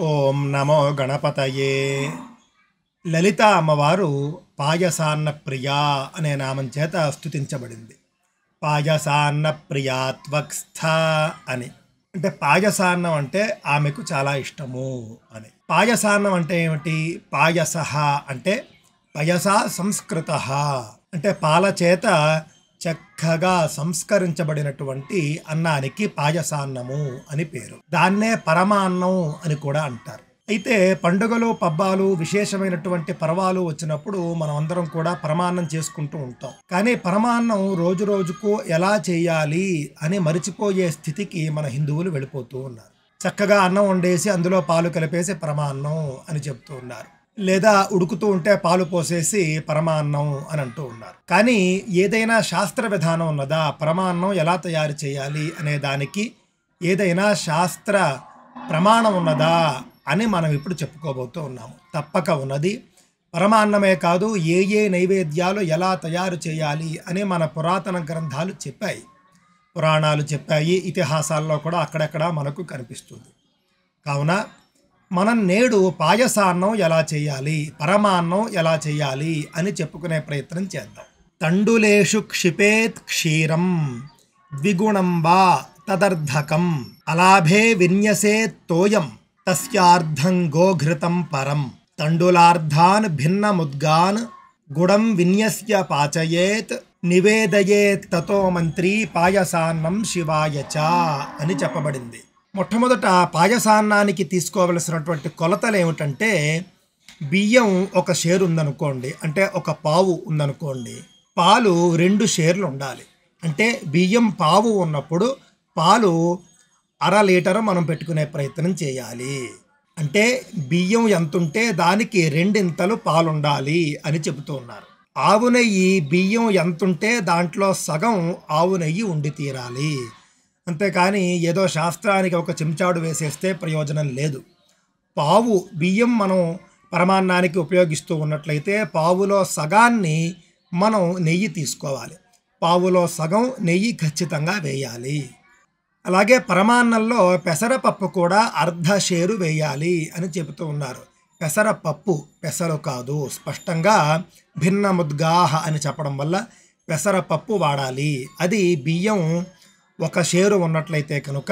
ఓం నమో గణపతయే. లలిత అమ్మవారు పాయసాన్న ప్రియా అనే నామం చేత స్తుతించబడింది. పాయసాన్న ప్రియా త్వక్స్థ అని, అంటే పాయసాన్నం అంటే ఆమెకు చాలా ఇష్టము అని. పాయసాన్నం అంటే ఏమిటి? పాయసః అంటే పయస సంస్కృత, అంటే పాల చేత చక్కగా సంస్కరించబడినటువంటి అన్నానికి పాయసాన్నము అని పేరు. దాన్నే పరమాన్నం అని కూడా అంటారు. అయితే పండుగలు, పబ్బాలు, విశేషమైనటువంటి పర్వాలు వచ్చినప్పుడు మనం అందరం కూడా పరమాన్నం చేసుకుంటూ ఉంటాం. కానీ పరమాన్నం రోజు రోజుకు ఎలా చేయాలి అని మరిచిపోయే స్థితికి మన హిందువులు వెళ్ళిపోతూ ఉన్నారు. చక్కగా అన్నం వండేసి అందులో పాలు కలిపేసి పరమాన్నం అని చెప్తూ ఉన్నారు, లేదా ఉడుకుతూ ఉంటే పాలు పోసేసి పరమాన్నం అని అంటూ ఉన్నారు. కానీ ఏదైనా శాస్త్ర విధానం ఉన్నదా? పరమాన్నం ఎలా తయారు చేయాలి అనే దానికి ఏదైనా శాస్త్ర ప్రమాణం ఉన్నదా అని మనం ఇప్పుడు చెప్పుకోబోతూ ఉన్నాము. తప్పక ఉన్నది. పరమాన్నమే కాదు, ఏ ఏ నైవేద్యాలు ఎలా తయారు చేయాలి అని మన పురాతన గ్రంథాలు చెప్పాయి, పురాణాలు చెప్పాయి, ఇతిహాసాల్లో కూడా అక్కడక్కడ మనకు కనిపిస్తుంది. కావున మనం నేడు పాయసాన్నం ఎలా చేయాలి, పరమాన్నం ఎలా చేయాలి అని చెప్పుకునే ప్రయత్నం చేద్దాం. తండులేషు క్షిపేత్ క్షీరం ద్విగుణం వా తదర్ధకం అలాభే విన్యసేత్ తోయం తస్యార్ధం గోఘృతం పరం తండులార్ధాన్ భిన్నముద్గాన్ గుడం విన్యస్య పాచయేత్ నివేదయేత్ తతో మంత్రి పాయసాన్నం శివాయ చ అని చెప్పబడింది. మొట్టమొదట పాయసాన్నానికి తీసుకోవలసినటువంటి కొలతలు ఏమిటంటే, బియ్యం ఒక షేరు ఉందనుకోండి, అంటే ఒక పావు ఉందనుకోండి, పాలు 2 షేర్లు ఉండాలి. అంటే బియ్యం పావు ఉన్నప్పుడు పాలు 1/2 లీటరు మనం పెట్టుకునే ప్రయత్నం చేయాలి. అంటే బియ్యం ఎంతుంటే దానికి 2 పాలు ఉండాలి అని చెబుతూ ఉన్నారు. ఆవు నెయ్యి బియ్యం ఎంతుంటే దాంట్లో సగం ఆవు నెయ్యి ఉండి తీరాలి. అంతేకాని ఏదో శాస్త్రానికి ఒక చెంచాడు వేసేస్తే ప్రయోజనం లేదు. పావు బియ్యం మనం పరమాన్నానికి ఉపయోగిస్తూ ఉన్నట్లయితే పావులో సగాన్ని మనం నెయ్యి తీసుకోవాలి. పావులో సగం నెయ్యి ఖచ్చితంగా వేయాలి. అలాగే పరమాన్నంలో పెసరపప్పు కూడా 1/2 షేరు వేయాలి అని చెబుతూ ఉన్నారు. పెసరపప్పు, పెసరు కాదు. స్పష్టంగా భిన్నముద్గాహ అని చెప్పడం వల్ల పెసరపప్పు వాడాలి. అది బియ్యం 1 షేరు ఉన్నట్లయితే కనుక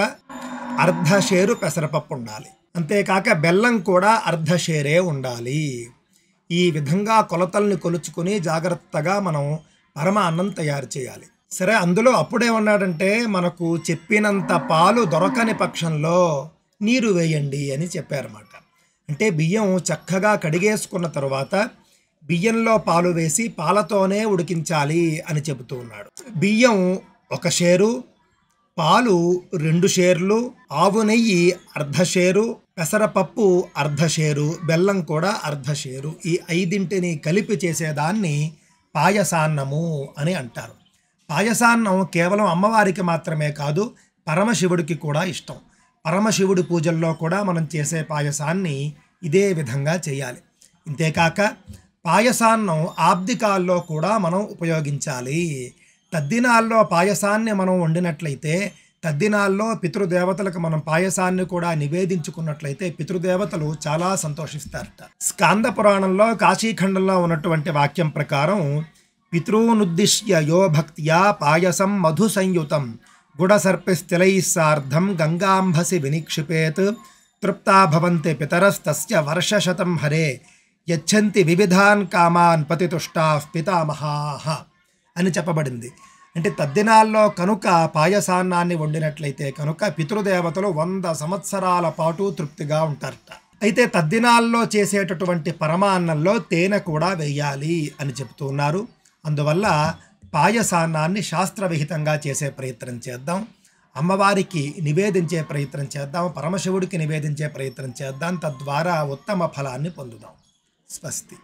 1/2 షేరు పెసరపప్పు ఉండాలి. అంతేకాక బెల్లం కూడా 1/2 షేరే ఉండాలి. ఈ విధంగా కొలతల్ని కొలుచుకుని జాగ్రత్తగా మనం పరమాన్నం తయారు చేయాలి. సరే, అందులో అప్పుడేమన్నాడంటే, మనకు చెప్పినంత పాలు దొరకని పక్షంలో నీరు వేయండి అని చెప్పారన్నమాట. అంటే బియ్యం చక్కగా కడిగేసుకున్న తరువాత బియ్యంలో పాలు వేసి పాలతోనే ఉడికించాలి అని చెబుతూ ఉన్నాడు. బియ్యం 1 షేరు, పాలు 2 షేర్లు, ఆవు నెయ్యి 1/2 షేరు, పెసరపప్పు 1/2 షేరు, బెల్లం కూడా 1/2 షేరు. ఈ 5ంటిని కలిపి చేసేదాన్ని పాయసాన్నము అని అంటారు. పాయసాన్నం కేవలం అమ్మవారికి మాత్రమే కాదు, పరమశివుడికి కూడా ఇష్టం. పరమశివుడి పూజల్లో కూడా మనం చేసే పాయసాన్ని ఇదే విధంగా చేయాలి. ఇంతేకాక పాయసాన్నం ఆబ్దికాల్లో కూడా మనం ఉపయోగించాలి. తద్దినాల్లో పాయసాన్ని మనం వండినట్లయితే, తద్దినాల్లో పితృదేవతలకు మనం పాయసాన్ని కూడా నివేదించుకున్నట్లయితే పితృదేవతలు చాలా సంతోషిస్తారట. స్కాంద పురాణంలో కాశీఖండంలో ఉన్నటువంటి వాక్యం ప్రకారం, పితॄనుద్దిశ్య యో భక్త్యా పాయసం మధు సంయుతం గుడసర్పిస్థిలైస్సార్ధం గంగాంభసి వినిక్షిపేత్ తృప్తా భవంతి పితరస్తస్య వర్షశతం హరే యచ్చంతి వివిధాన్ కామాన్ పతితుష్టాః పితామహాః అని చెప్పబడింది. అంటే తద్దినాల్లో కనుక పాయసాన్నాన్ని వండినట్లయితే కనుక పితృదేవతలు 100 సంవత్సరాల పాటు తృప్తిగా ఉంటారట. అయితే తద్దినాల్లో చేసేటటువంటి పరమాన్నంలో తేనె కూడా వేయాలి అని చెబుతూ ఉన్నారు. అందువల్ల పాయసాన్నాన్ని శాస్త్రవిహితంగా చేసే ప్రయత్నం చేద్దాం. అమ్మవారికి నివేదించే ప్రయత్నం చేద్దాం. పరమశివుడికి నివేదించే ప్రయత్నం చేద్దాం. తద్వారా ఉత్తమ ఫలాన్ని పొందుదాం. స్వస్తి.